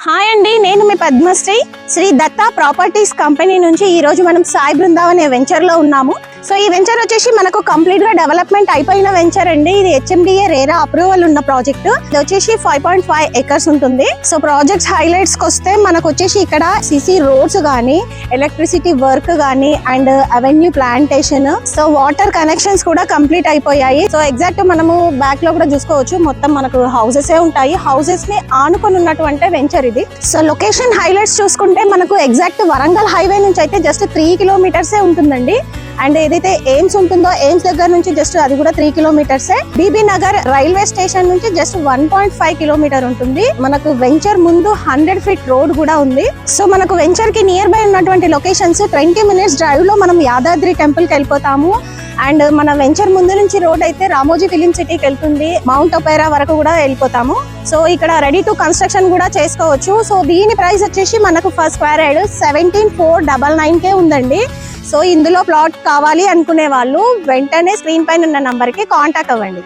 Hi అండి, నేను మీ Padmashri Shri Datta properties company నుంచి ఈ రోజు మనం సాయి బృందావన్ అనే వెంచర్ లో ఉన్నాము. సో ఈ వెంచర్ వచ్చేసి మనకు కంప్లీట్ గా డెవలప్మెంట్ అయిపోయిన వెంచర్ అండి. ఇది HMDA రేరా అప్రూవల్ ఉన్న ప్రాజెక్ట్. ఇది వచ్చేసి 5.5 ఎకర్స్ ఉంటుంది. సో ప్రాజెక్ట్స్ హైలైట్స్ కి వస్తే మనకు వచ్చేసి ఇక్కడ సిసి రోడ్స్ గానీ, ఎలక్ట్రిసిటీ వర్క్ గానీ and avenue plantation, so water connections కూడా కంప్లీట్ అయిపోయాయి. సో ఎగ్జాక్ట్ మనము బ్యాక్ లో కూడా చూసుకోవచ్చు, మొత్తం మనకు హౌసెస్ ఉంటాయి. హౌసెస్ ని ఆనుకొని ఉన్నటువంటి వెంచర్ ఇది. సో లొకేషన్ హైలైట్స్ చూసుకుంటే మనకు ఎగ్జాక్ట్ వరంగల్ హైవే నుంచి అయితే జస్ట్ 3 కిలోమీటర్సే ఉంటుందండి. అండ్ ఏదైతే ఎయిమ్స్ ఉంటుందో ఎయిమ్స్ దగ్గర నుంచి జస్ట్ అది కూడా 3 కిలోమీటర్సే. బీబీ నగర్ రైల్వే స్టేషన్ నుంచి జస్ట్ 1.5 కిలోమీటర్ ఉంటుంది. మనకు వెంచర్ ముందు 100 ఫీట్ రోడ్ కూడా ఉంది. సో మనకు వెంచర్ కి నియర్ బై ఉన్నటువంటి లొకేషన్స్ 20 మినిట్స్ డ్రైవ్ లో మనం యాదాద్రి టెంపుల్ కి వెళ్ళిపోతాము. అండ్ మన వెంచర్ ముందు నుంచి రోడ్ అయితే రామోజీ ఫిలిం సిటీకి వెళ్తుంది, మౌంట్ ఒపేరా వరకు కూడా వెళ్ళిపోతాము. సో ఇక్కడ రెడీ టు కన్స్ట్రక్షన్ కూడా చేసుకోవచ్చు. సో దీని ప్రైస్ వచ్చేసి మనకు ఫర్ స్క్వేర్ యార్డ్ 17,499 ఉందండి. సో ఇందులో ప్లాట్ కావాలి అనుకునే వాళ్ళు వెంటనే స్క్రీన్ పైన ఉన్న నంబర్ కి కాంటాక్ట్ అవ్వండి.